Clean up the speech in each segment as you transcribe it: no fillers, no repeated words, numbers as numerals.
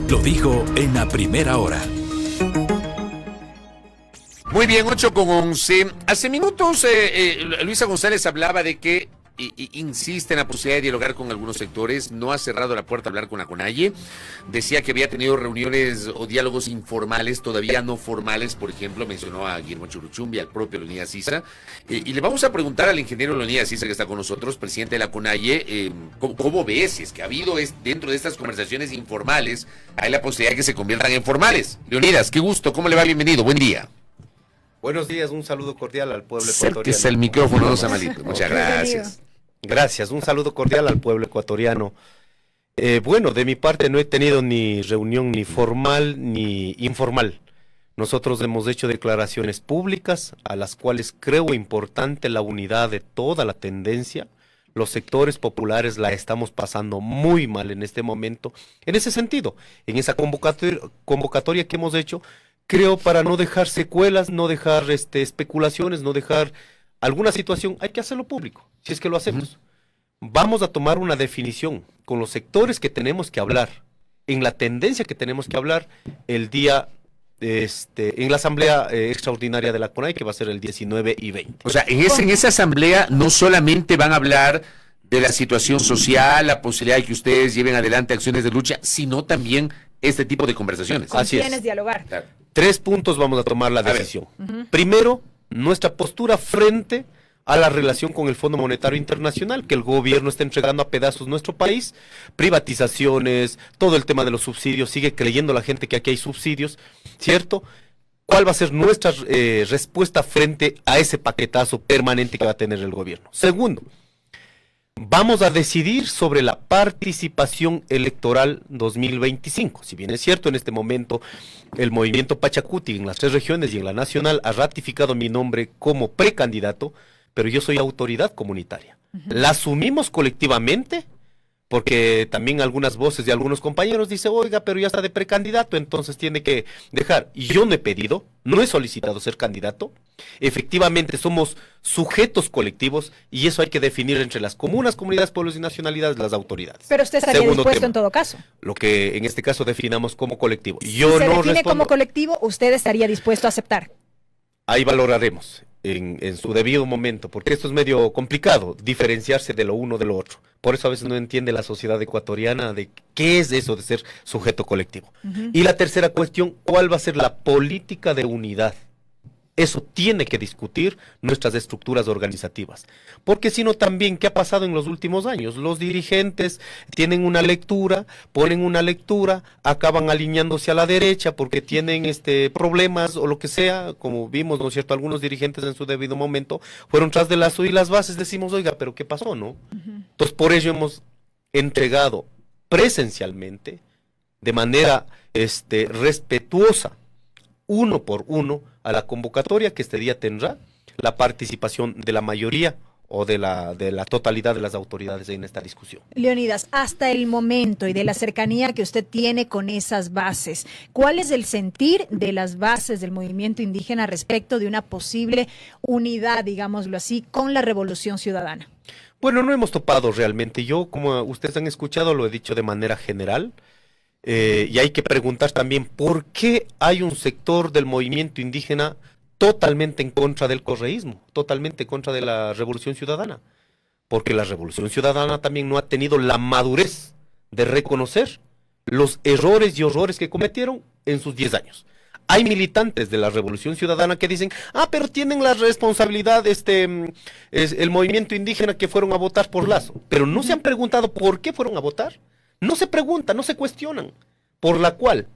lo dijo en la primera hora. Muy bien, 8:11. Hace minutos Luisa González hablaba de que insiste en la posibilidad de dialogar con algunos sectores, no ha cerrado la puerta a hablar con la CONAIE, decía que había tenido reuniones o diálogos informales, todavía no formales, por ejemplo, mencionó a Guillermo Churuchumbi, al propio Leonidas Issa, y le vamos a preguntar al ingeniero Leonidas Issa, que está con nosotros, presidente de la CONAIE, ¿cómo ves si es que ha habido dentro de estas conversaciones informales, hay la posibilidad de que se conviertan en formales? Leonidas, qué gusto, ¿cómo le va? Bienvenido, buen día. Buenos días, un saludo cordial al pueblo ecuatoriano. Acérquese el micrófono, no sea malito. Muchas gracias. Gracias, un saludo cordial al pueblo ecuatoriano. Bueno, de mi parte no he tenido ni reunión ni formal ni informal. Nosotros hemos hecho declaraciones públicas a las cuales creo importante la unidad de toda la tendencia. Los sectores populares la estamos pasando muy mal en este momento. En ese sentido, en esa convocatoria que hemos hecho, creo para no dejar secuelas, no dejar especulaciones, no dejar alguna situación, hay que hacerlo público, si es que lo hacemos. Vamos a tomar una definición con los sectores que tenemos que hablar, en la tendencia que tenemos que hablar el día, en la asamblea extraordinaria de la CONAIE, que va a ser el 19 y 20. O sea, en esa asamblea no solamente van a hablar de la situación social, la posibilidad de que ustedes lleven adelante acciones de lucha, sino también este tipo de conversaciones. Así es. Dialogar. Claro. 3 puntos vamos a tomar la decisión. Primero, nuestra postura frente a la relación con el Fondo Monetario Internacional, que el gobierno está entregando a pedazos nuestro país, privatizaciones, todo el tema de los subsidios, sigue creyendo la gente que aquí hay subsidios, ¿cierto? ¿Cuál va a ser nuestra respuesta frente a ese paquetazo permanente que va a tener el gobierno? Segundo, vamos a decidir sobre la participación electoral 2025. Si bien es cierto, en este momento el movimiento Pachacuti en las 3 regiones y en la nacional ha ratificado mi nombre como precandidato, pero yo soy autoridad comunitaria. La asumimos colectivamente, porque también algunas voces de algunos compañeros dicen, oiga, pero ya está de precandidato, entonces tiene que dejar. Y yo no he pedido, no he solicitado ser candidato. Efectivamente somos sujetos colectivos y eso hay que definir entre las comunas, comunidades, pueblos y nacionalidades, las autoridades. Pero usted estaría dispuesto en todo caso. Lo que en este caso definamos como colectivo. Si se define como colectivo, usted estaría dispuesto a aceptar. Ahí valoraremos en su debido momento, porque esto es medio complicado, diferenciarse de lo uno de lo otro. Por eso a veces no entiende la sociedad ecuatoriana de qué es eso de ser sujeto colectivo. Y la tercera cuestión, ¿cuál va a ser la política de unidad? Eso tiene que discutir nuestras estructuras organizativas. Porque si no también, ¿qué ha pasado en los últimos años? Los dirigentes tienen una lectura, ponen una lectura, acaban alineándose a la derecha porque tienen problemas o lo que sea, como vimos, ¿no es cierto? Algunos dirigentes en su debido momento fueron tras de lazo y las bases decimos, oiga, ¿pero qué pasó, no? Entonces, por ello hemos entregado presencialmente, de manera respetuosa, uno por uno, a la convocatoria que este día tendrá la participación de la mayoría o de la totalidad de las autoridades en esta discusión. Leonidas, hasta el momento y de la cercanía que usted tiene con esas bases, ¿cuál es el sentir de las bases del movimiento indígena respecto de una posible unidad, digámoslo así, con la Revolución Ciudadana? Bueno, no hemos topado realmente. Yo, como ustedes han escuchado, lo he dicho de manera general. Y hay que preguntar también por qué hay un sector del movimiento indígena totalmente en contra del correísmo, totalmente en contra de la Revolución Ciudadana. Porque la Revolución Ciudadana también no ha tenido la madurez de reconocer los errores y horrores que cometieron en sus 10 años. Hay militantes de la Revolución Ciudadana que dicen, pero tienen la responsabilidad es el movimiento indígena que fueron a votar por Lazo. Pero no se han preguntado por qué fueron a votar. No se preguntan, no se cuestionan, por la cual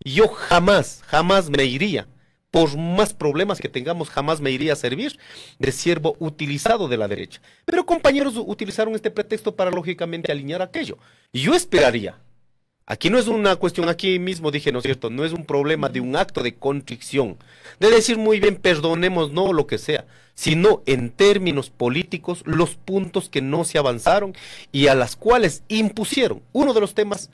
yo jamás me iría, por más problemas que tengamos, jamás me iría a servir de siervo utilizado de la derecha. Pero compañeros utilizaron este pretexto para lógicamente alinear aquello. Y yo esperaría, aquí no es una cuestión, aquí mismo dije, ¿no es cierto? No es un problema de un acto de contrición, de decir muy bien, perdonemos, no, lo que sea, sino en términos políticos, los puntos que no se avanzaron y a las cuales impusieron. Uno de los temas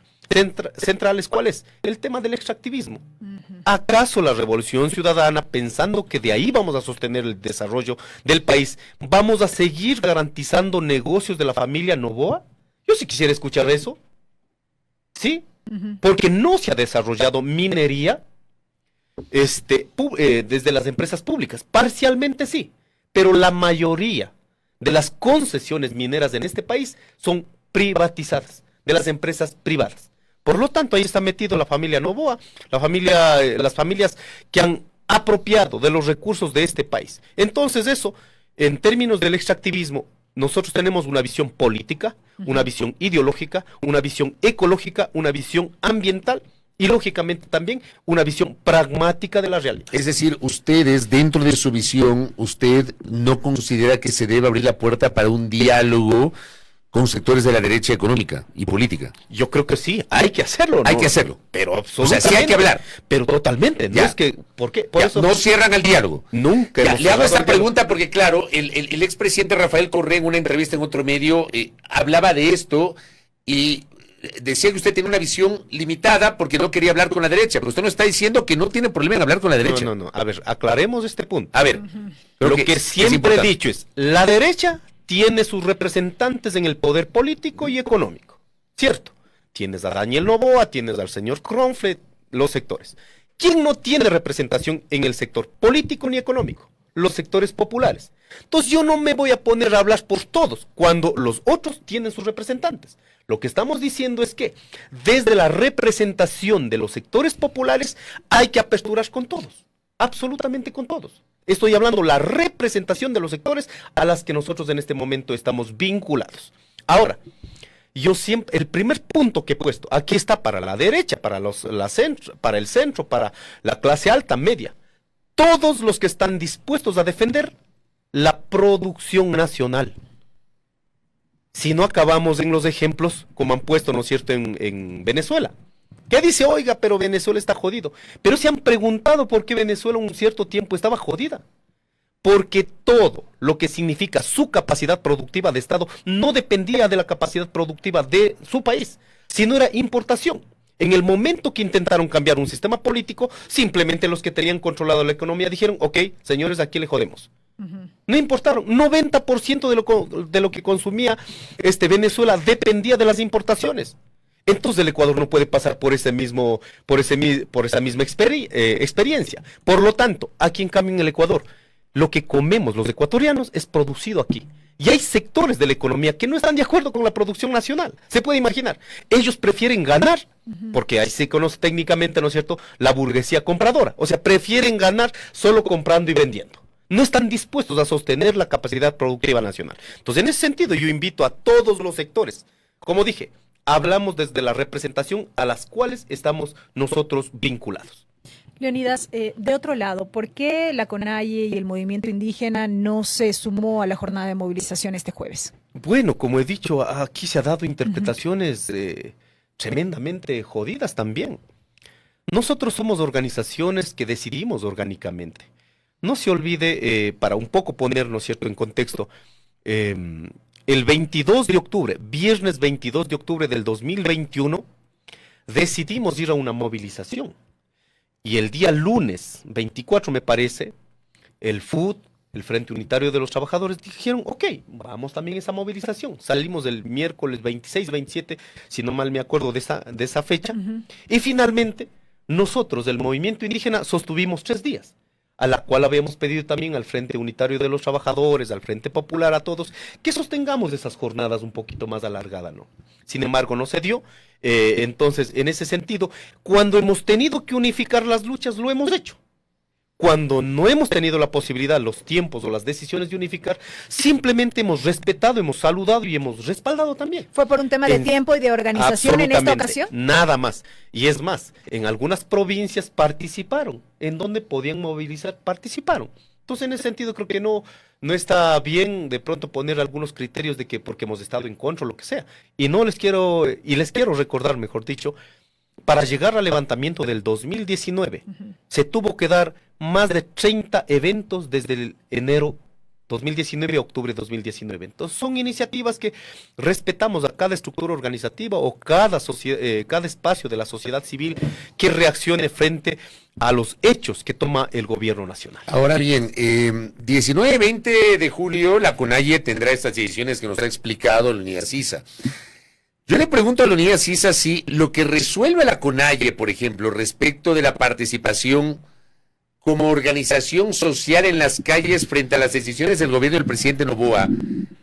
centrales, ¿cuál es? El tema del extractivismo. ¿Acaso la Revolución Ciudadana, pensando que de ahí vamos a sostener el desarrollo del país, vamos a seguir garantizando negocios de la familia Noboa? Yo sí quisiera escuchar eso. ¿Sí? porque no se ha desarrollado minería desde las empresas públicas. Parcialmente sí, pero la mayoría de las concesiones mineras en este país son privatizadas, de las empresas privadas. Por lo tanto, ahí está metido la familia Noboa, las familias que han apropiado de los recursos de este país. Entonces eso, en términos del extractivismo, nosotros tenemos una visión política, una visión ideológica, una visión ecológica, una visión ambiental y lógicamente también una visión pragmática de la realidad. Es decir, ustedes, dentro de su visión, usted no considera que se debe abrir la puerta para un diálogo con sectores de la derecha económica y política. Yo creo que sí, hay que hacerlo, ¿no? Hay que hacerlo. Pero O sea, sí hay que hablar. Pero totalmente, no Ya. es que, ¿por qué? Por Ya, eso no cierran el diálogo. nunca Ya, hemos le hago cerrado esta el diálogo. pregunta porque, claro, el expresidente Rafael Correa en una entrevista en otro medio hablaba de esto y decía que usted tiene una visión limitada porque no quería hablar con la derecha, pero usted no está diciendo que no tiene problema en hablar con la derecha. No. A ver, aclaremos este punto. A ver, creo Lo que es siempre he importante. dicho es, la derecha tiene sus representantes en el poder político y económico, ¿cierto? Tienes a Daniel Noboa, tienes al señor Kronfeld, los sectores. ¿Quién no tiene representación en el sector político ni económico? Los sectores populares. Entonces yo no me voy a poner a hablar por todos, cuando los otros tienen sus representantes. Lo que estamos diciendo es que desde la representación de los sectores populares hay que aperturar con todos, absolutamente con todos. Estoy hablando la representación de los sectores a las que nosotros en este momento estamos vinculados. Ahora, yo siempre, el primer punto que he puesto, aquí está para la derecha, para para el centro, para la clase alta, media. Todos los que están dispuestos a defender la producción nacional. Si no acabamos en los ejemplos, como han puesto, ¿no es cierto?, en Venezuela. ¿Qué dice? Oiga, pero Venezuela está jodido. Pero se han preguntado por qué Venezuela un cierto tiempo estaba jodida. Porque todo lo que significa su capacidad productiva de Estado no dependía de la capacidad productiva de su país, sino era importación. En el momento que intentaron cambiar un sistema político, simplemente los que tenían controlado la economía dijeron, ok, señores, aquí le jodemos. No importaron, 90% de lo que consumía Venezuela dependía de las importaciones. Entonces el Ecuador no puede pasar por esa misma experiencia. Por lo tanto, aquí en cambio en el Ecuador, lo que comemos los ecuatorianos es producido aquí. Y hay sectores de la economía que no están de acuerdo con la producción nacional. Se puede imaginar. Ellos prefieren ganar, porque ahí se conoce técnicamente, ¿no es cierto?, la burguesía compradora. O sea, prefieren ganar solo comprando y vendiendo. No están dispuestos a sostener la capacidad productiva nacional. Entonces, en ese sentido, yo invito a todos los sectores. Como dije, hablamos desde la representación a las cuales estamos nosotros vinculados. Leonidas, de otro lado, ¿por qué la CONAIE y el movimiento indígena no se sumó a la jornada de movilización este jueves? Bueno, como he dicho, aquí se ha dado interpretaciones tremendamente jodidas también. Nosotros somos organizaciones que decidimos orgánicamente. No se olvide, para un poco poner, ¿no es cierto?, en contexto, el 22 de octubre, viernes 22 de octubre del 2021, decidimos ir a una movilización. Y el día lunes 24, me parece, el FUT, el Frente Unitario de los Trabajadores, dijeron, ok, vamos también a esa movilización. Salimos el miércoles 26, 27, si no mal me acuerdo de esa fecha. Y finalmente, nosotros del movimiento indígena sostuvimos 3 días, a la cual habíamos pedido también al Frente Unitario de los Trabajadores, al Frente Popular, a todos, que sostengamos esas jornadas un poquito más alargadas, ¿no? Sin embargo, no se dio. Entonces, en ese sentido, cuando hemos tenido que unificar las luchas, lo hemos hecho. Cuando no hemos tenido la posibilidad, los tiempos o las decisiones de unificar, simplemente hemos respetado, hemos saludado y hemos respaldado también. ¿Fue por un tema de tiempo y de organización en esta ocasión? Nada más. Y es más, en algunas provincias participaron. En donde podían movilizar, participaron. Entonces, en ese sentido, creo que no está bien de pronto poner algunos criterios de que porque hemos estado en contra o lo que sea. Y les quiero recordar, mejor dicho, para llegar al levantamiento del 2019, se tuvo que dar más de 30 eventos desde el enero 2019 a octubre 2019. Entonces, son iniciativas que respetamos a cada estructura organizativa o cada espacio de la sociedad civil que reaccione frente a los hechos que toma el gobierno nacional. Ahora bien, 19 y 20 de julio la CONAIE tendrá estas decisiones que nos ha explicado el UNIACISA. Yo le pregunto a Leonidas Sisa si lo que resuelve la CONAIE, por ejemplo, respecto de la participación como organización social en las calles frente a las decisiones del gobierno del presidente Noboa,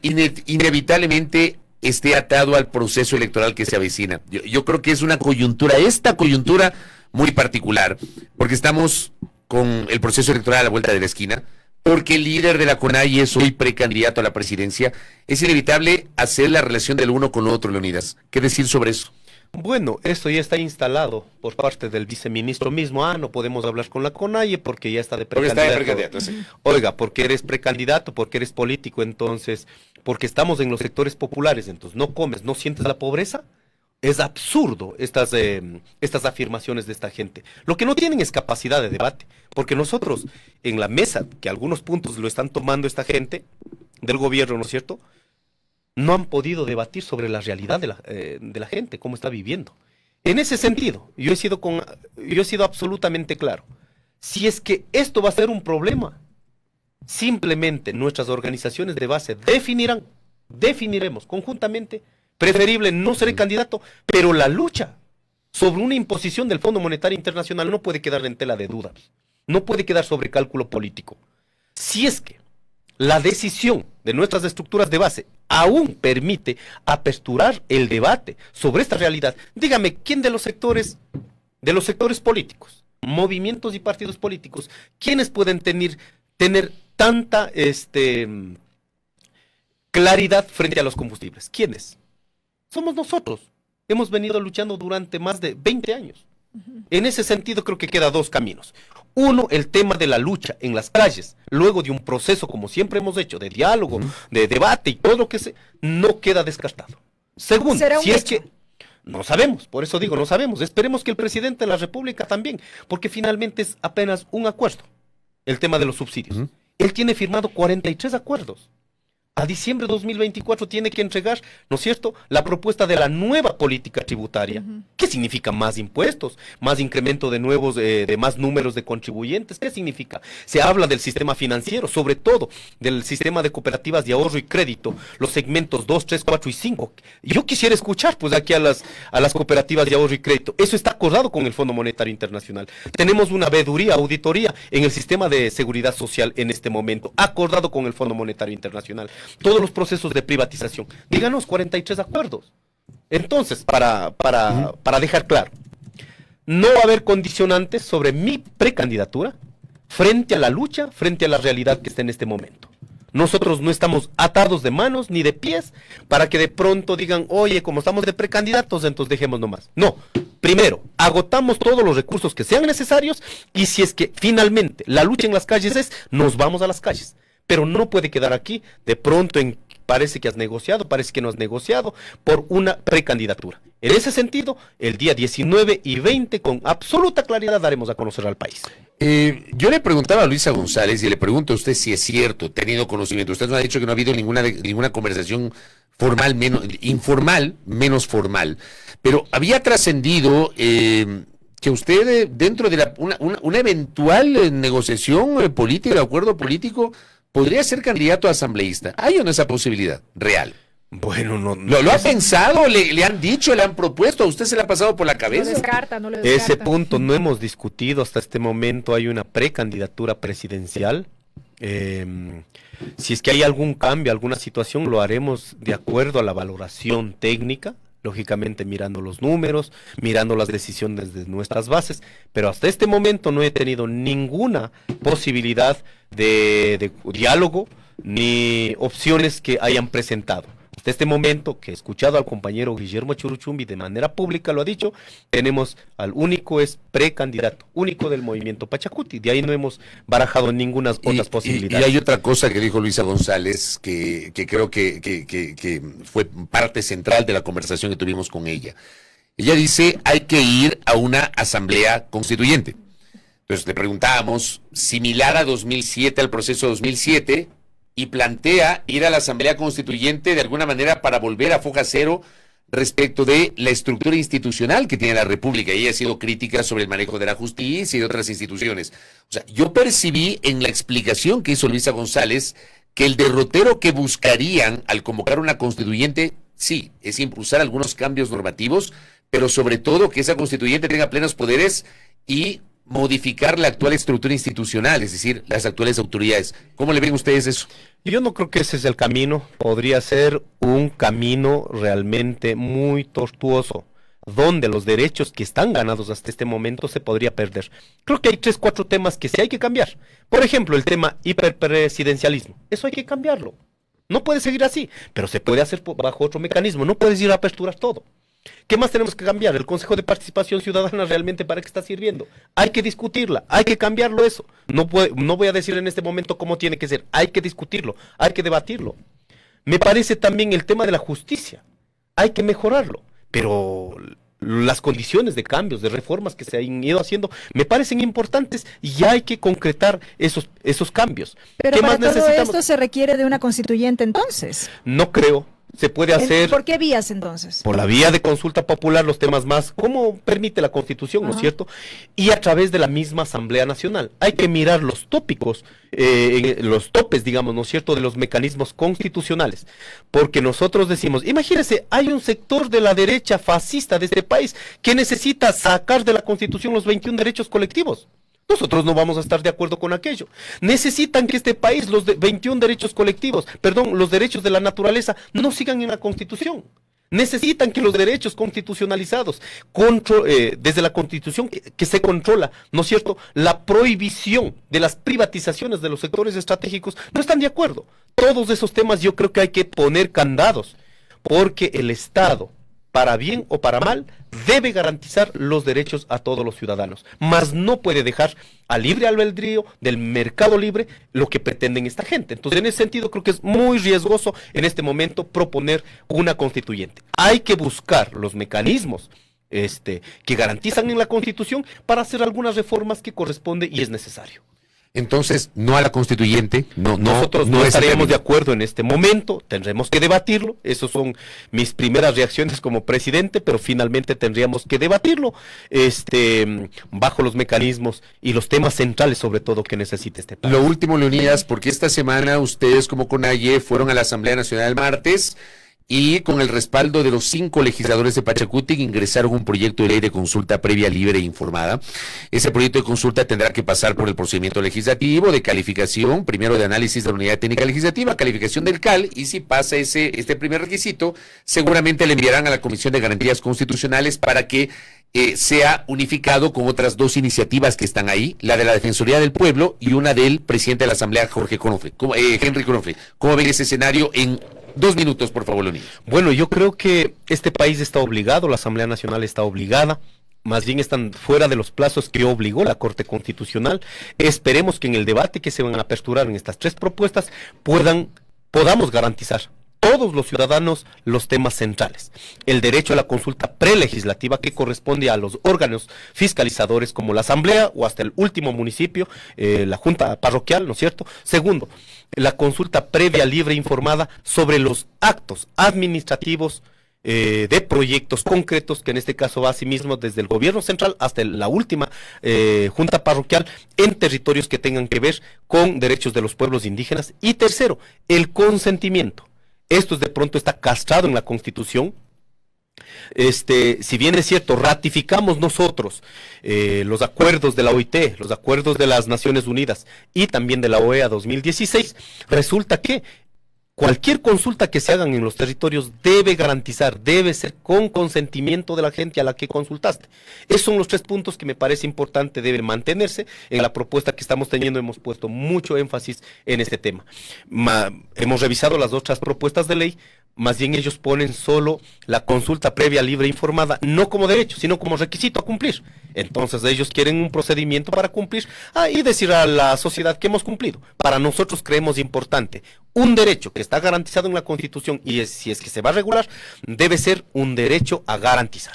inevitablemente esté atado al proceso electoral que se avecina. Yo creo que es una coyuntura, esta coyuntura muy particular, porque estamos con el proceso electoral a la vuelta de la esquina, porque el líder de la CONAIE es hoy precandidato a la presidencia. Es inevitable hacer la relación del uno con lo otro, Leonidas. ¿Qué decir sobre eso? Bueno, esto ya está instalado por parte del viceministro mismo. No podemos hablar con la CONAIE porque ya está de precandidato. Sí. Oiga, porque eres precandidato, porque eres político, entonces, porque estamos en los sectores populares, entonces no comes, no sientes la pobreza. Es absurdo estas afirmaciones de esta gente. Lo que no tienen es capacidad de debate, porque nosotros en la mesa, que algunos puntos lo están tomando esta gente del gobierno, ¿no es cierto?, no han podido debatir sobre la realidad de la gente, cómo está viviendo. En ese sentido, yo he sido absolutamente claro. Si es que esto va a ser un problema, simplemente nuestras organizaciones de base definiremos conjuntamente. Preferible no ser el candidato, pero la lucha sobre una imposición del Fondo Monetario Internacional no puede quedar en tela de dudas, no puede quedar sobre cálculo político. Si es que la decisión de nuestras estructuras de base aún permite aperturar el debate sobre esta realidad, dígame, ¿quién de los sectores políticos, movimientos y partidos políticos, quiénes pueden tener tanta claridad frente a los combustibles? ¿Quiénes? Somos nosotros. Hemos venido luchando durante más de 20 años. En ese sentido creo que queda dos caminos. Uno, el tema de la lucha en las calles, luego de un proceso como siempre hemos hecho, de diálogo, de debate y todo lo que no queda descartado. Segundo, si es que no sabemos, por eso digo, no sabemos. Esperemos que el presidente de la República también, porque finalmente es apenas un acuerdo, el tema de los subsidios. Él tiene firmado 43 acuerdos. A diciembre de 2024 tiene que entregar, ¿no es cierto?, la propuesta de la nueva política tributaria. ¿Qué significa más impuestos? ¿Más incremento de más números de contribuyentes? ¿Qué significa? Se habla del sistema financiero, sobre todo del sistema de cooperativas de ahorro y crédito, los segmentos 2, 3, 4 y 5. Yo quisiera escuchar pues aquí a las cooperativas de ahorro y crédito. Eso está acordado con el Fondo Monetario Internacional. Tenemos una veeduría, auditoría en el sistema de seguridad social en este momento, acordado con el Fondo Monetario Internacional. Todos los procesos de privatización. Díganos 43 acuerdos. Entonces, para dejar claro, no va a haber condicionantes sobre mi precandidatura frente a la lucha, frente a la realidad que está en este momento. Nosotros no estamos atados de manos ni de pies para que de pronto digan, oye, como estamos de precandidatos, entonces dejemos nomás. No, primero, agotamos todos los recursos que sean necesarios y si es que finalmente la lucha en las calles nos vamos a las calles. Pero no puede quedar aquí, de pronto parece que has negociado, parece que no has negociado, por una precandidatura. En ese sentido, el día 19 y 20, con absoluta claridad, daremos a conocer al país. Yo le preguntaba a Luisa González, y le pregunto a usted si es cierto, teniendo conocimiento. Usted nos ha dicho que no ha habido ninguna conversación informal, menos formal. Pero había trascendido que usted, dentro de una eventual negociación política, de acuerdo político, podría ser candidato a asambleísta. ¿Hay o no esa posibilidad real? Bueno, no. ¿Lo ha pensado? ¿Le han dicho? ¿Le han propuesto? ¿A usted se le ha pasado por la cabeza? No lo descarta. Ese punto no hemos discutido hasta este momento. Hay una precandidatura presidencial. Si es que hay algún cambio, alguna situación, lo haremos de acuerdo a la valoración técnica, lógicamente mirando los números, mirando las decisiones de nuestras bases, pero hasta este momento no he tenido ninguna posibilidad de diálogo ni opciones que hayan presentado. Hasta este momento, que he escuchado al compañero Guillermo Churuchumbi de manera pública lo ha dicho, tenemos al único precandidato, único del movimiento Pachacuti. De ahí no hemos barajado ninguna otras posibilidades. Y hay otra cosa que dijo Luisa González que creo que fue parte central de la conversación que tuvimos con ella. Ella dice, hay que ir a una asamblea constituyente. Entonces le preguntábamos, similar a 2007, al proceso 2007, y plantea ir a la Asamblea Constituyente de alguna manera para volver a foja cero respecto de la estructura institucional que tiene la República. Ella ha sido crítica sobre el manejo de la justicia y de otras instituciones. O sea, yo percibí en la explicación que hizo Luisa González que el derrotero que buscarían al convocar una constituyente sí, es impulsar algunos cambios normativos, pero sobre todo que esa constituyente tenga plenos poderes y modificar la actual estructura institucional, es decir, las actuales autoridades. ¿Cómo le ven ustedes eso? Yo no creo que ese es el camino. Podría ser un camino realmente muy tortuoso, donde los derechos que están ganados hasta este momento se podría perder. Creo que hay 3, 4 temas que sí hay que cambiar. Por ejemplo, el tema hiperpresidencialismo. Eso hay que cambiarlo. No puede seguir así, pero se puede hacer bajo otro mecanismo. No puedes ir a aperturar todo. ¿Qué más tenemos que cambiar? El Consejo de Participación Ciudadana, ¿realmente para qué está sirviendo? Hay que discutirla, hay que cambiarlo eso. No voy a decir en este momento cómo tiene que ser. Hay que discutirlo, hay que debatirlo. Me parece también el tema de la justicia. Hay que mejorarlo, pero las condiciones de cambios, de reformas que se han ido haciendo, me parecen importantes y hay que concretar esos cambios. Pero ¿Qué para más todo necesitamos? esto se requiere de una constituyente entonces. No creo. Se puede hacer ¿Por qué vías entonces? por la vía de consulta popular los temas más, como permite la Constitución, ¿no es cierto? Y a través de la misma Asamblea Nacional. Hay que mirar los tópicos, los topes, digamos, ¿no es cierto?, de los mecanismos constitucionales. Porque nosotros decimos, imagínense, hay un sector de la derecha fascista de este país que necesita sacar de la Constitución los 21 derechos colectivos. Nosotros no vamos a estar de acuerdo con aquello. Necesitan que este país, los 21 derechos colectivos, los derechos de la naturaleza, no sigan en la Constitución. Necesitan que los derechos constitucionalizados, desde la Constitución que se controla, ¿no es cierto?, la prohibición de las privatizaciones de los sectores estratégicos, no están de acuerdo. Todos esos temas yo creo que hay que poner candados, porque el Estado, para bien o para mal, debe garantizar los derechos a todos los ciudadanos, mas no puede dejar al libre albedrío del mercado libre lo que pretenden esta gente. Entonces, en ese sentido, creo que es muy riesgoso en este momento proponer una constituyente. Hay que buscar los mecanismos que garantizan en la Constitución para hacer algunas reformas que corresponde y es necesario. Entonces, no a la constituyente, Nosotros no estaríamos de acuerdo en este momento, tendremos que debatirlo, esas son mis primeras reacciones como presidente, pero finalmente tendríamos que debatirlo bajo los mecanismos y los temas centrales sobre todo que necesita este país. Lo último, Leonidas, porque esta semana ustedes como CONAIE fueron a la Asamblea Nacional el martes y con el respaldo de los 5 legisladores de Pachacutic ingresaron un proyecto de ley de consulta previa, libre e informada. Ese proyecto de consulta tendrá que pasar por el procedimiento legislativo de calificación, primero de análisis de la unidad técnica legislativa, calificación del CAL, y si pasa este primer requisito, seguramente le enviarán a la Comisión de Garantías Constitucionales para que sea unificado con otras 2 iniciativas que están ahí, la de la Defensoría del Pueblo y una del presidente de la Asamblea, Henry Conofre. ¿Cómo ven ese escenario? En 2 minutos, por favor, Leonidas. Bueno, yo creo que este país está obligado, la Asamblea Nacional está obligada, más bien están fuera de los plazos que obligó la Corte Constitucional. Esperemos que en el debate que se van a aperturar en estas 3 propuestas podamos garantizar todos los ciudadanos los temas centrales. El derecho a la consulta prelegislativa que corresponde a los órganos fiscalizadores como la Asamblea o hasta el último municipio, la Junta Parroquial, ¿no es cierto? Segundo, la consulta previa, libre e informada sobre los actos administrativos de proyectos concretos, que en este caso va asimismo desde el gobierno central hasta la última Junta Parroquial en territorios que tengan que ver con derechos de los pueblos indígenas. Y tercero, el consentimiento. Esto de pronto está castrado en la Constitución. Si bien es cierto, ratificamos nosotros los acuerdos de la OIT, los acuerdos de las Naciones Unidas y también de la OEA 2016, resulta que cualquier consulta que se hagan en los territorios debe ser con consentimiento de la gente a la que consultaste. Esos son los 3 puntos que me parece importante, deben mantenerse. En la propuesta que estamos teniendo hemos puesto mucho énfasis en este tema. Hemos revisado las otras propuestas de ley, más bien ellos ponen solo la consulta previa, libre e informada, no como derecho, sino como requisito a cumplir. Entonces ellos quieren un procedimiento para cumplir y decir a la sociedad que hemos cumplido. Para nosotros creemos importante un derecho que está garantizado en la Constitución y si es que se va a regular, debe ser un derecho a garantizar.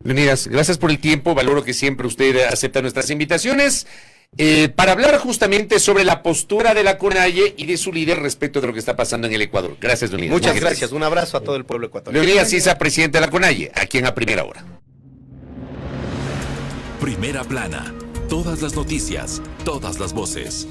Leonidas, gracias por el tiempo, valoro que siempre usted acepta nuestras invitaciones. Para hablar justamente sobre la postura de la CONAIE y de su líder respecto de lo que está pasando en el Ecuador. Gracias, Leonidas. Muchas gracias. Un abrazo a todo el pueblo ecuatoriano. Leonidas Issa, presidente de la CONAIE, aquí en A Primera Hora. Primera Plana. Todas las noticias, todas las voces.